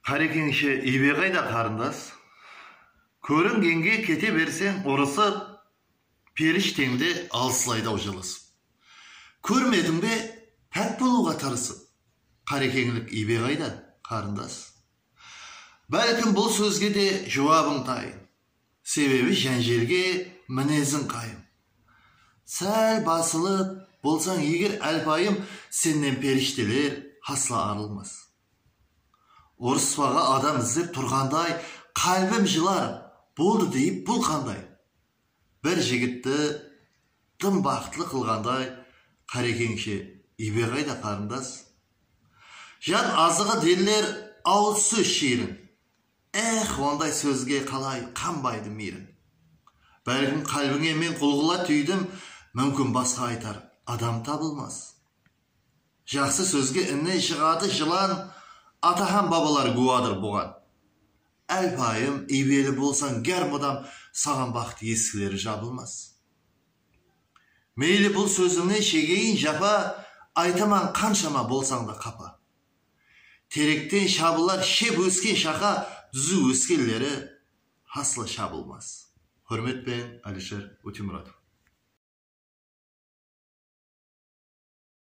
Қарекеңші ебе қайда қарындас? Көрінгенге кете берсең, орысы періштеңді алсылайдау жылысып. Көрмедің бе, пәк болуға тарысып. Қарекеңлік ебе қайда қарындас? Бәлкім бұл сөзге де жауабың тайын. Себебі жәнжелге мінезің қайым. Сәл басылып болсаң егер әлпайым, сенен періштелер хасла арылмас. Орыспаға адам іздеп тұрғандай, қалбім жылар, болды дейіп бұл қандай. Бір жігітті тым бақытлы қылғандай, Қарекеңше ебе қайда қарындас? Жан азығы делер ауыз сөз шерін. Ондай сөзге қалай қанбайды мейрін. Бәлкім қалбіңе мен құлғыла түйдім, мүмкін басқа айтар адам табылмас. Жақсы сөзге інне шығады жылан, атахан бабалар гуадыр бұған. Әлпайым, ебелі болсаң гәр мұдам, саған бақты ескілері жабылмас. Мейлі бұл сөзіңне шегейін жапа, айтаман қаншама болсаң да қапа. Теректен шабылар шеп өскен шақа, дүзі өскелері хаслы шабылмас. Hürmetпен Алишер Утимуратов.